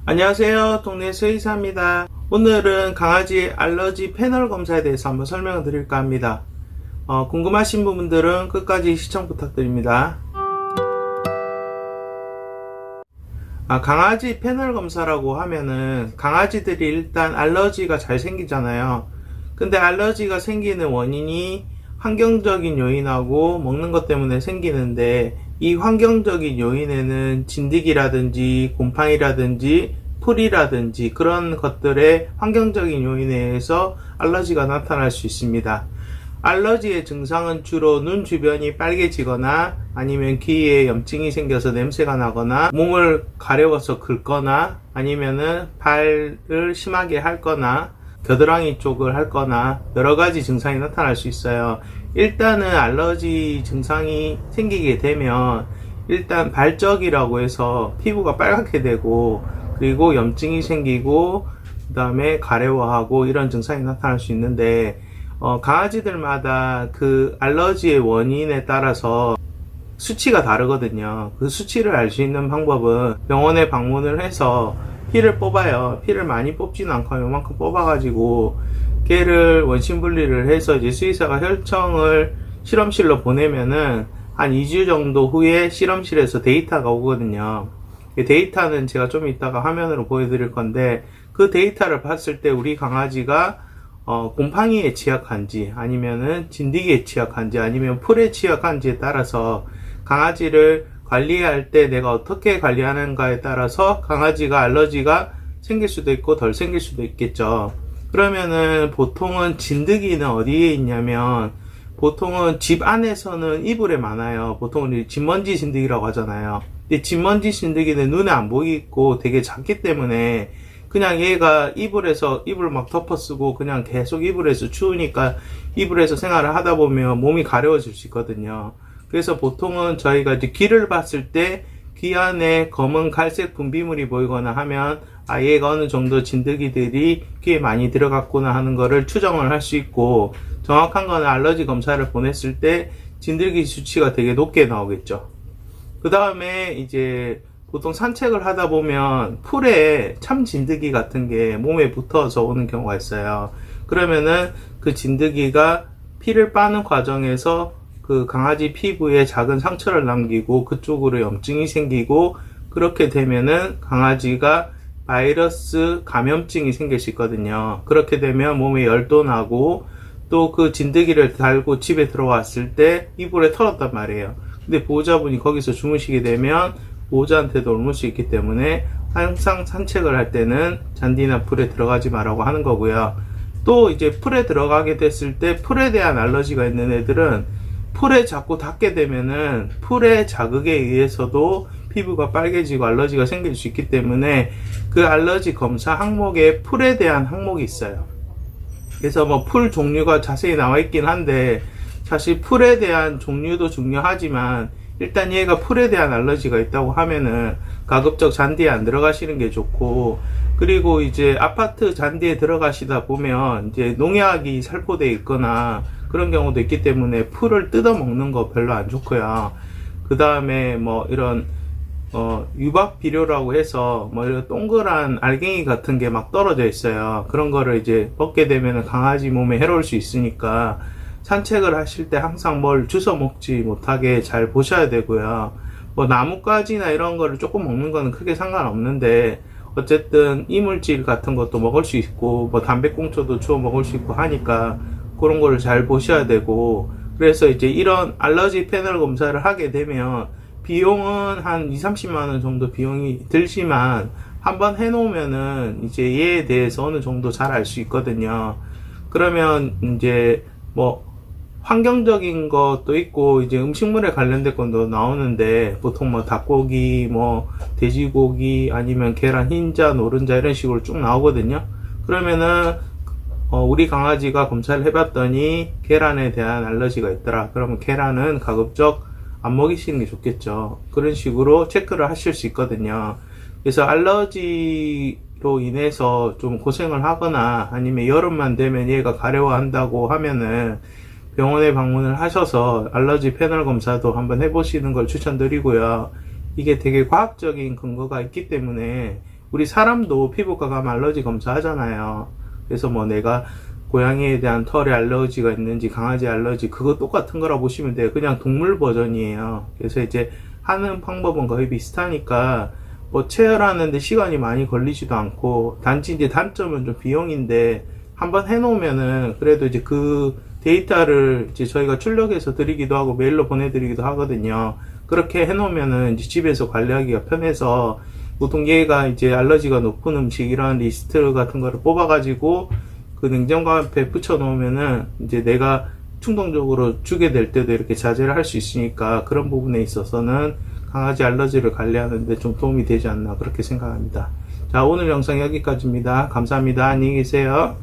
안녕하세요. 동네 수의사입니다. 오늘은 강아지 알러지 패널 검사에 대해서 한번 설명을 드릴까 합니다. 궁금하신 부분들은 끝까지 시청 부탁드립니다. 강아지 패널 검사라고 하면은 강아지들이 일단 알러지가 잘 생기잖아요. 근데 알러지가 생기는 원인이 환경적인 요인하고 먹는 것 때문에 생기는데, 이 환경적인 요인에는 진드기라든지 곰팡이라든지 풀이라든지 그런 것들의 환경적인 요인에 의해서 알러지가 나타날 수 있습니다. 알러지의 증상은 주로 눈 주변이 빨개지거나 아니면 귀에 염증이 생겨서 냄새가 나거나 몸을 가려워서 긁거나 아니면은 발을 심하게 핥거나 겨드랑이 쪽을 핥거나 여러가지 증상이 나타날 수 있어요. 일단은 알러지 증상이 생기게 되면 일단 발적이라고 해서 피부가 빨갛게 되고, 그리고 염증이 생기고 그 다음에 가려워하고 이런 증상이 나타날 수 있는데, 강아지들마다 그 알러지의 원인에 따라서 수치가 다르거든요. 그 수치를 알 수 있는 방법은 병원에 방문을 해서 피를 뽑아요. 피를 많이 뽑지는 않고 요만큼 뽑아가지고 걔를 원심 분리를 해서 이제 수의사가 혈청을 실험실로 보내면은 한 2주 정도 후에 실험실에서 데이터가 오거든요. 데이터는 제가 좀 이따가 화면으로 보여드릴 건데, 그 데이터를 봤을 때 우리 강아지가 곰팡이에 취약한지 아니면은 진드기에 취약한지 아니면 풀에 취약한지에 따라서 강아지를 관리할 때 내가 어떻게 관리하는가에 따라서 강아지가 알러지가 생길 수도 있고 덜 생길 수도 있겠죠. 그러면은 보통은 진드기는 어디에 있냐면, 보통은 집 안에서는 이불에 많아요. 보통은 진먼지 진드기라고 하잖아요. 근데 진먼지 진드기는 눈에 안 보이고 되게 작기 때문에 그냥 얘가 이불을 막 덮어 쓰고 그냥 계속 이불에서 추우니까 이불에서 생활을 하다 보면 몸이 가려워질 수 있거든요. 그래서 보통은 저희가 이제 귀를 봤을 때 귀 안에 검은 갈색 분비물이 보이거나 하면 얘가 어느 정도 진드기들이 귀에 많이 들어갔구나 하는 거를 추정을 할 수 있고, 정확한 거는 알러지 검사를 보냈을 때 진드기 수치가 되게 높게 나오겠죠. 그 다음에 이제 보통 산책을 하다 보면 풀에 참 진드기 같은 게 몸에 붙어서 오는 경우가 있어요. 그러면은 그 진드기가 피를 빠는 과정에서 그 강아지 피부에 작은 상처를 남기고 그쪽으로 염증이 생기고, 그렇게 되면은 강아지가 바이러스 감염증이 생길 수 있거든요. 그렇게 되면 몸에 열도 나고, 또 그 진드기를 달고 집에 들어왔을 때 이불에 털었단 말이에요. 근데 보호자분이 거기서 주무시게 되면 보호자한테도 옮을 수 있기 때문에 항상 산책을 할 때는 잔디나 풀에 들어가지 말라고 하는 거고요. 또 이제 풀에 들어가게 됐을 때 풀에 대한 알러지가 있는 애들은 풀에 자꾸 닿게 되면은 풀의 자극에 의해서도 피부가 빨개지고 알러지가 생길 수 있기 때문에 그 알러지 검사 항목에 풀에 대한 항목이 있어요. 그래서 뭐 풀 종류가 자세히 나와 있긴 한데, 사실 풀에 대한 종류도 중요하지만 일단 얘가 풀에 대한 알러지가 있다고 하면은 가급적 잔디에 안 들어가시는 게 좋고, 그리고 이제 아파트 잔디에 들어가시다 보면 이제 농약이 살포되어 있거나 그런 경우도 있기 때문에 풀을 뜯어 먹는 거 별로 안 좋고요. 그 다음에 뭐 이런 유박 비료라고 해서 뭐 이런 동그란 알갱이 같은 게 막 떨어져 있어요. 그런 거를 이제 먹게 되면 강아지 몸에 해로울 수 있으니까 산책을 하실 때 항상 뭘 주워 먹지 못하게 잘 보셔야 되고요. 뭐 나뭇가지나 이런 거를 조금 먹는 거는 크게 상관없는데, 어쨌든 이물질 같은 것도 먹을 수 있고 뭐 담배꽁초도 주워 먹을 수 있고 하니까 그런 거를 잘 보셔야 되고, 그래서 이제 이런 알러지 패널 검사를 하게 되면 비용은 한 2~30만원 정도 비용이 들지만 한번 해놓으면은 이제 얘에 대해서 어느 정도 잘 알 수 있거든요. 그러면 이제 뭐 환경적인 것도 있고 이제 음식물에 관련된 것도 나오는데, 보통 뭐 닭고기, 뭐 돼지고기 아니면 계란 흰자, 노른자 이런 식으로 쭉 나오거든요. 그러면은 우리 강아지가 검사를 해봤더니 계란에 대한 알러지가 있더라. 그러면 계란은 가급적 안 먹이시는 게 좋겠죠. 그런 식으로 체크를 하실 수 있거든요. 그래서 알러지로 인해서 좀 고생을 하거나 아니면 여름만 되면 얘가 가려워한다고 하면은 병원에 방문을 하셔서 알러지 패널 검사도 한번 해보시는 걸 추천드리고요. 이게 되게 과학적인 근거가 있기 때문에 우리 사람도 피부과 가면 알러지 검사하잖아요. 그래서 뭐 내가 고양이에 대한 털에 알러지가 있는지 강아지 알러지 그거 똑같은 거라 보시면 돼요. 그냥 동물 버전이에요. 그래서 이제 하는 방법은 거의 비슷하니까 뭐 체열하는데 시간이 많이 걸리지도 않고, 단지 이제 단점은 좀 비용인데 한번 해놓으면은 그래도 이제 그 데이터를 이제 저희가 출력해서 드리기도 하고 메일로 보내드리기도 하거든요. 그렇게 해놓으면은 이제 집에서 관리하기가 편해서 보통 얘가 이제 알러지가 높은 음식 이런 리스트 같은 거를 뽑아가지고 그 냉장고 앞에 붙여 놓으면은 이제 내가 충동적으로 주게 될 때도 이렇게 자제를 할 수 있으니까 그런 부분에 있어서는 강아지 알러지를 관리하는데 좀 도움이 되지 않나 그렇게 생각합니다. 자, 오늘 영상 여기까지입니다. 감사합니다. 안녕히 계세요.